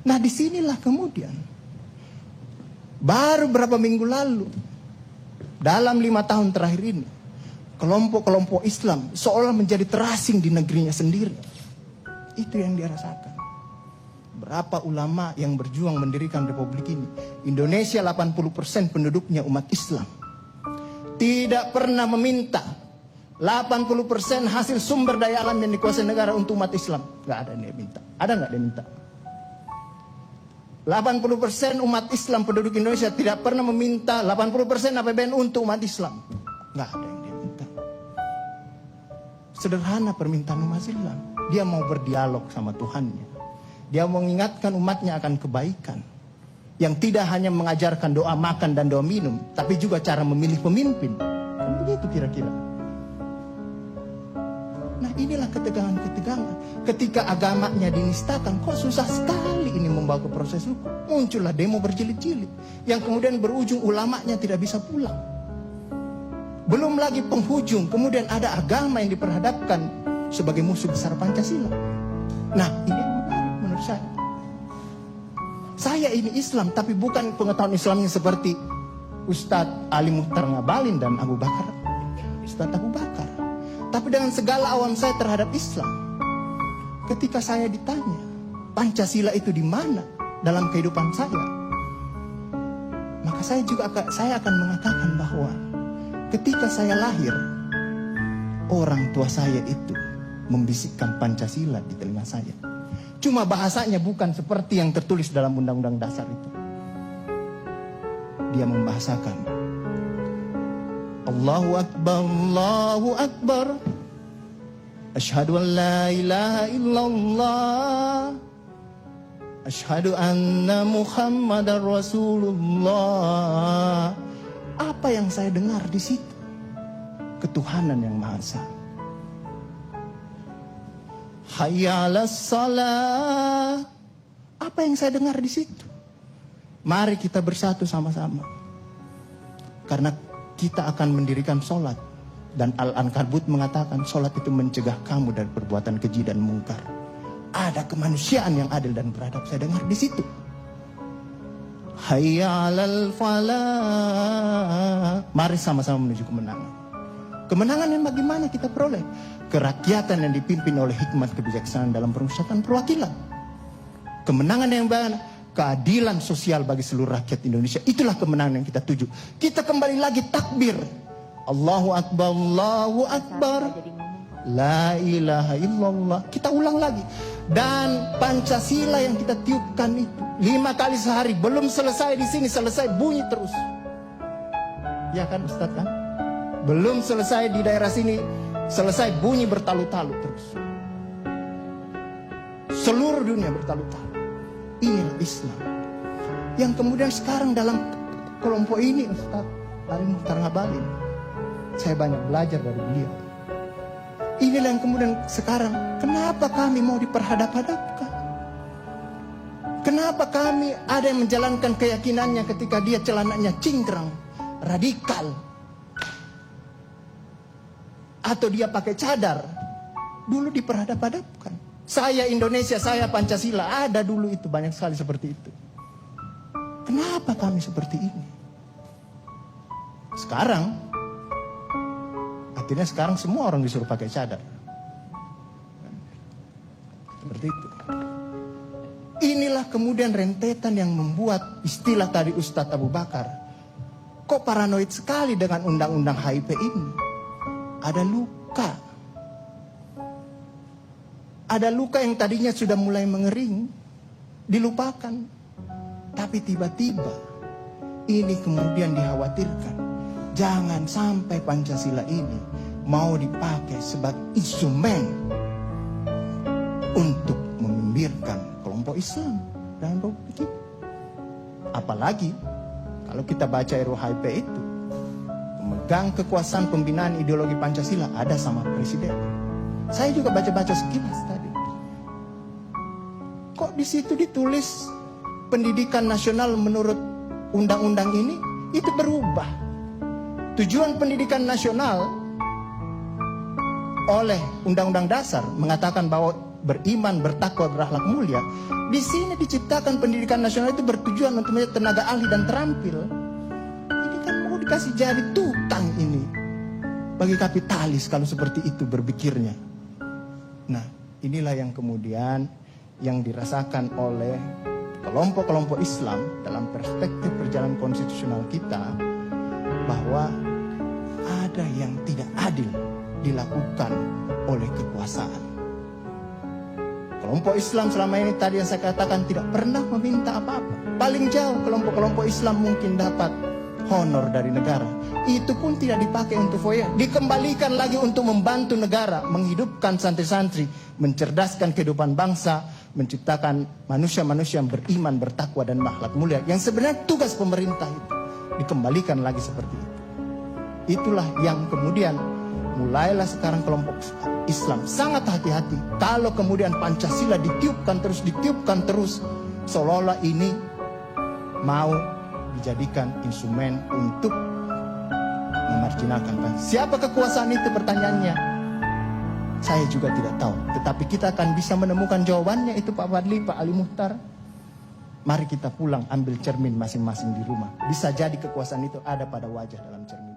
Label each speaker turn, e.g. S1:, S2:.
S1: Nah disinilah kemudian, baru berapa minggu lalu, dalam 5 tahun terakhir ini, kelompok-kelompok Islam seolah menjadi terasing di negerinya sendiri. Itu yang dia rasakan. Berapa ulama yang berjuang mendirikan republik ini. Indonesia 80% penduduknya umat Islam. Tidak pernah meminta 80% hasil sumber daya alam yang dikuasai negara untuk umat Islam. Gak ada yang dia minta. Ada gak dia minta? 80% umat Islam penduduk Indonesia tidak pernah meminta 80% APBN untuk umat Islam. Gak ada yang dia minta. Sederhana permintaan umat Islam. Dia mau berdialog sama Tuhannya. Dia mau mengingatkan umatnya akan kebaikan. Yang tidak hanya mengajarkan doa makan dan doa minum, tapi juga cara memilih pemimpin. Kan begitu kira-kira. Nah inilah ketegangan-ketegangan. Ketika agamanya dinistakan, kok susah sekali ini membawa ke proses hukum. Muncullah demo berjilid-jilid. Yang kemudian berujung ulamanya tidak bisa pulang. Belum lagi penghujung, kemudian ada agama yang diperhadapkan sebagai musuh besar Pancasila. Nah ini yang menarik menurut saya. Saya ini Islam, tapi bukan pengetahuan Islamnya seperti Ustadz Ali Mukhtar Ngabalin dan Abu Bakar. Ustadz Abu Bakar. Tapi dengan segala awam saya terhadap Islam. Ketika saya ditanya, Pancasila itu di mana dalam kehidupan saya? Maka saya akan mengatakan bahwa ketika saya lahir, orang tua saya itu membisikkan Pancasila di telinga saya. Cuma bahasanya bukan seperti yang tertulis dalam Undang-Undang Dasar itu. Dia membahasakan Allahu Akbar, Allahu Akbar, Asyhadu an la ilaha illallah, Asyhadu anna Muhammadar Rasulullah. Apa yang saya dengar di situ? Ketuhanan yang Maha Esa. Hayya 'alas shalah. Apa yang saya dengar di situ? Mari kita bersatu sama-sama. Karena kita akan mendirikan sholat. Dan Al-Ankabut mengatakan sholat itu mencegah kamu dari perbuatan keji dan mungkar. Ada kemanusiaan yang adil dan beradab. Saya dengar di situ. Hayya 'alal falah. Mari sama-sama menuju kemenangan. Kemenangan yang bagaimana kita peroleh? Kerakyatan yang dipimpin oleh hikmat kebijaksanaan dalam pemusatan perwakilan. Kemenangan yang bagaimana? Keadilan sosial bagi seluruh rakyat Indonesia. Itulah kemenangan yang kita tuju. Kita kembali lagi takbir. Allahu Akbar, Allahu Akbar, la ilaha illallah. Kita ulang lagi. Dan Pancasila yang kita tiupkan itu 5 kali sehari. Belum selesai di sini, selesai bunyi terus. Ya kan Ustaz kan? Belum selesai di daerah sini, selesai bunyi bertalu-talu terus. Seluruh dunia bertalu-talu. Inilah Islam. Yang kemudian sekarang dalam kelompok ini Ustaz Ali Mukhtar Ngabalin, saya banyak belajar dari beliau. Inilah yang kemudian sekarang, kenapa kami mau diperhadap-hadapkan? Kenapa kami ada yang menjalankan keyakinannya ketika dia celananya cingkrang, radikal, atau dia pakai cadar, dulu diperhadap-hadapkan. Saya Indonesia, saya Pancasila, ada dulu itu, banyak sekali seperti itu. Kenapa kami seperti ini? Sekarang, akhirnya sekarang semua orang disuruh pakai cadar. Seperti itu. Inilah kemudian rentetan yang membuat istilah tadi Ustadz Abu Bakar. Kok paranoid sekali dengan undang-undang HIP ini? Ada luka. Ada luka yang tadinya sudah mulai mengering, dilupakan. Tapi tiba-tiba ini kemudian dikhawatirkan. Jangan sampai Pancasila ini mau dipakai sebagai instrumen untuk membimbirkan kelompok Islam dan republik ini. Apalagi kalau kita baca RUHP itu, pemegang kekuasaan pembinaan ideologi Pancasila ada sama presiden. Saya juga baca-baca sekilas tadi. Kok di situ ditulis pendidikan nasional menurut undang-undang ini itu berubah. Tujuan pendidikan nasional oleh Undang-Undang Dasar mengatakan bahwa beriman, bertakwa, berakhlak mulia. Di sini diciptakan pendidikan nasional itu bertujuan untuk menjadi tenaga ahli dan terampil. Ini kan mau dikasih jadi tukang ini bagi kapitalis kalau seperti itu berpikirnya. Nah, inilah yang kemudian yang dirasakan oleh kelompok-kelompok Islam dalam perspektif perjalanan konstitusional kita, bahwa ada yang tidak adil dilakukan oleh kekuasaan. Kelompok Islam selama ini tadi yang saya katakan tidak pernah meminta apa-apa. Paling jauh kelompok-kelompok Islam mungkin dapat honor dari negara. Itu pun tidak dipakai untuk foya. Dikembalikan lagi untuk membantu negara, menghidupkan santri-santri, mencerdaskan kehidupan bangsa, menciptakan manusia-manusia yang beriman, bertakwa dan berakhlak mulia. Yang sebenarnya tugas pemerintah itu dikembalikan lagi seperti itu. Itulah yang kemudian mulailah sekarang kelompok Islam sangat hati-hati kalau kemudian Pancasila ditiupkan terus, seolah-olah ini mau dijadikan instrumen untuk memarginalkan. Siapa kekuasaan itu, pertanyaannya? Saya juga tidak tahu. Tetapi kita akan bisa menemukan jawabannya itu, Pak Fadli, Pak Ali Muhtar. Mari kita pulang ambil cermin masing-masing di rumah. Bisa jadi kekuasaan itu ada pada wajah dalam cermin.